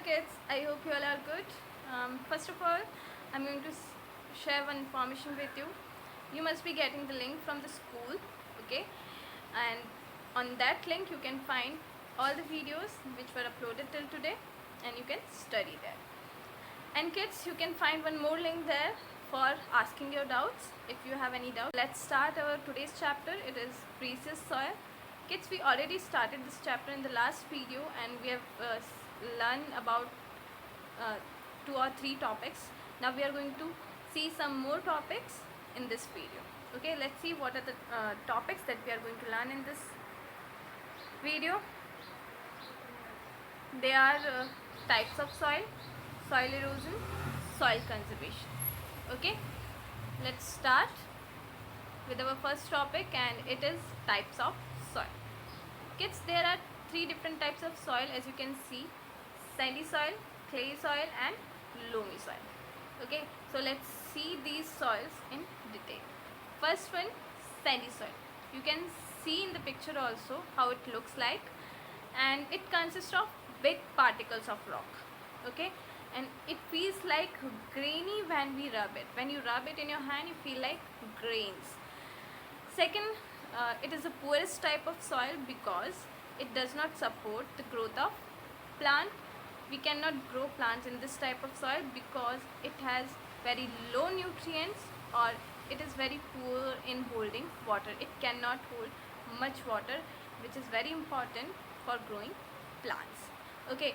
kids, I hope you all are good. First of all, I'm going to share one information with you. You must be getting the link from the school, okay? And on that link you can find all the videos which were uploaded till today, and you can study there. And kids, you can find one more link there for asking your doubts if you have any doubt. Let's start our today's chapter. It is precious soil. Kids, we already started this chapter in the last video, and we have learned about 2 or 3 topics. Now we are going to see some more topics in this video. Okay, let's see what are the topics that we are going to learn in this video. They are types of soil, soil erosion, soil conservation. Okay, let's start with our first topic, and it is types of soil. Kids, there are 3 different types of soil, as you can see: sandy soil, clay soil and loamy soil. Okay, so let's see these soils in detail. First one, sandy soil. You can see in the picture also how it looks like, and it consists of big particles of rock. Okay, and it feels like grainy when we rub it. When you rub it in your hand, you feel like grains. Second, it is the poorest type of soil because it does not support the growth of plant. We cannot grow plants in this type of soil because it has very low nutrients, or it is very poor in holding water. It cannot hold much water, which is very important for growing plants. Okay,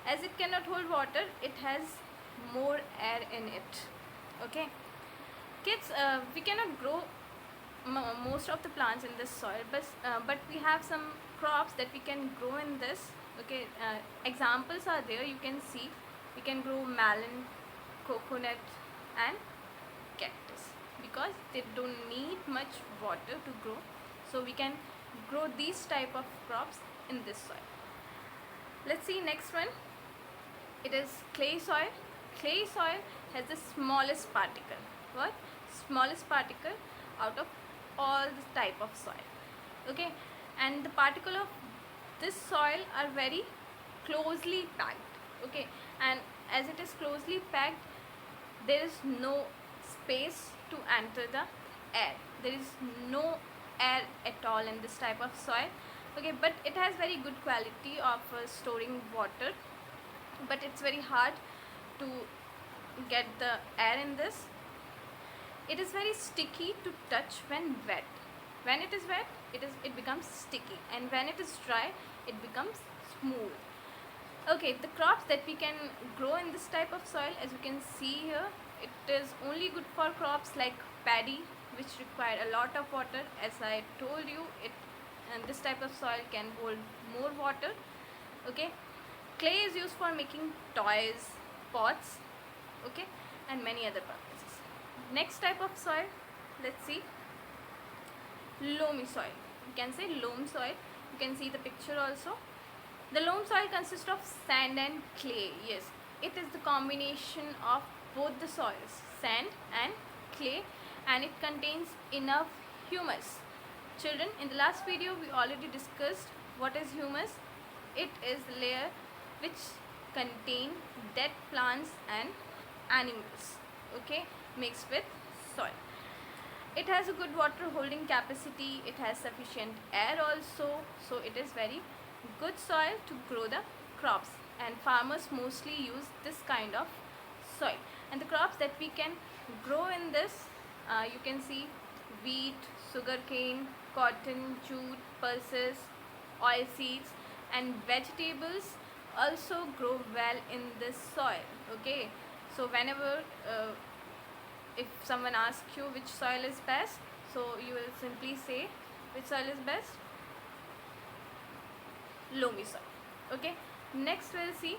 as it cannot hold water, it has more air in it. Okay, kids, we cannot grow most of the plants in this soil, but we have some crops that we can grow in this. Okay, examples are there. You can see we can grow melon, coconut and cactus because they don't need much water to grow, so we can grow these type of crops in this soil. Let's see next one. It is clay soil. Clay soil has the smallest particle. What? Smallest particle out of all the type of soil. Okay, and the particle of this soil are very closely packed. Okay, and as it is closely packed, there is no space to enter the air. There is no air at all in this type of soil. Okay, but it has very good quality of storing water, but it's very hard to get the air in this. It is very sticky to touch when wet. When it is wet, it becomes sticky, and when it is dry, it becomes smooth. Okay, the crops that we can grow in this type of soil, as you can see here, it is only good for crops like paddy, which require a lot of water. As I told you, and this type of soil can hold more water. Okay, clay is used for making toys, pots, okay, and many other purposes. Next type of soil, let's see, loamy soil. You can say loam soil. You can see the picture also. The loam soil consists of sand and clay. Yes, it is the combination of both the soils, sand and clay, and it contains enough humus. Children, in the last video we already discussed what is humus. It is the layer which contain dead plants and animals, okay, mixed with soil. It has a good water holding capacity. It has sufficient air also, so it is very good soil to grow the crops, and farmers mostly use this kind of soil. And the crops that we can grow in this, you can see wheat, sugarcane, cotton, jute, pulses, oil seeds and vegetables also grow well in this soil. Okay, so whenever if someone asks you which soil is best, so you will simply say which soil is best? Loamy soil. Okay, next we'll see,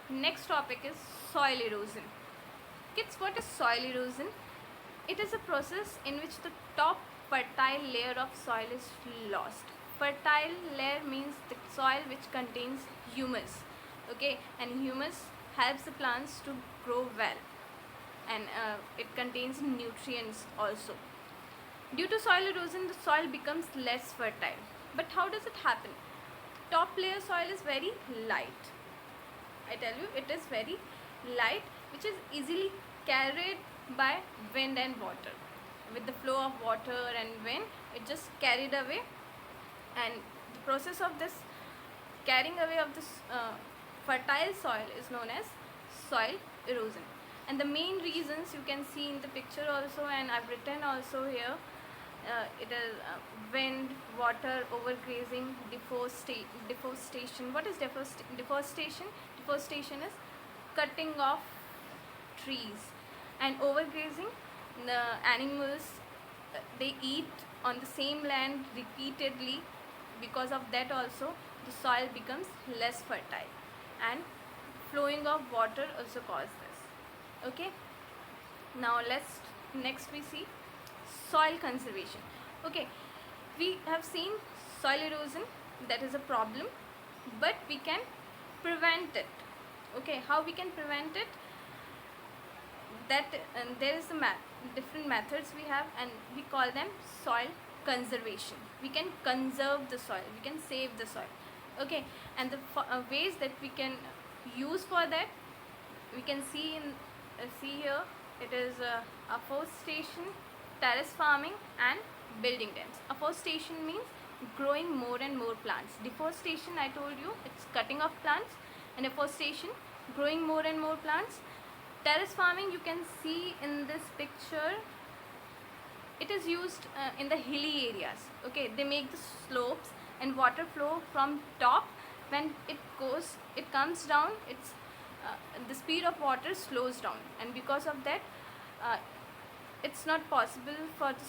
next topic is soil erosion. Kids, what is soil erosion? It is a process in which the top fertile layer of soil is lost. Fertile layer means the soil which contains humus. Okay, and humus helps the plants to grow well, and it contains nutrients also. Due to soil erosion, the soil becomes less fertile. But how does it happen? top layer soil is very light. I tell you, it is very light, which is easily carried by wind and water. With the flow of water and wind, it just carried away, and the process of this carrying away of this fertile soil is known as soil erosion. And the main reasons you can see in the picture also, and I've written also here, it is wind, water, overgrazing, deforestation. What is deforestation? Deforestation is cutting off trees, and overgrazing, the animals, they eat on the same land repeatedly. Because of that also the soil becomes less fertile, and flowing of water also cause this. Okay, now next we see soil conservation. Okay, we have seen soil erosion, that is a problem, but we can prevent it. Okay, how we can prevent it? That there is different methods we have, and we call them soil conservation. We can conserve the soil, we can save the soil. Okay, and the ways that we can use for that, we can see here, it is afforestation, terrace farming, and building dams. Afforestation means growing more and more plants. Deforestation, I told you, it's cutting off plants, and afforestation, growing more and more plants. Terrace farming, you can see in this picture, it is used in the hilly areas. Okay, they make the slopes and water flow from top. When it comes down, it's the speed of water slows down, and because of that it's not possible for the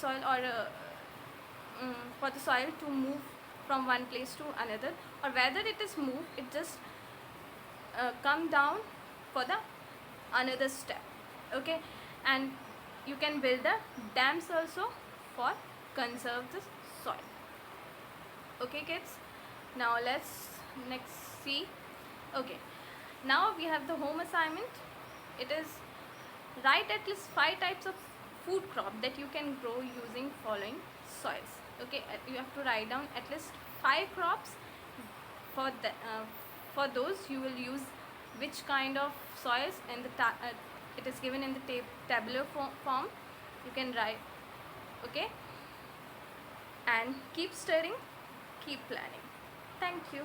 soil to move from one place to another, or whether it is moved, it just come down for the another step. Okay, and you can build the dams also for conserve the soil. Okay kids, now let's next see. Okay, now we have the home assignment. It is write at least 5 types of food crop that you can grow using following soils. Okay, you have to write down at least 5 crops. For those you will use which kind of soils, and it is given in the tabular form. You can write. Okay, and keep studying, keep planning. Thank you.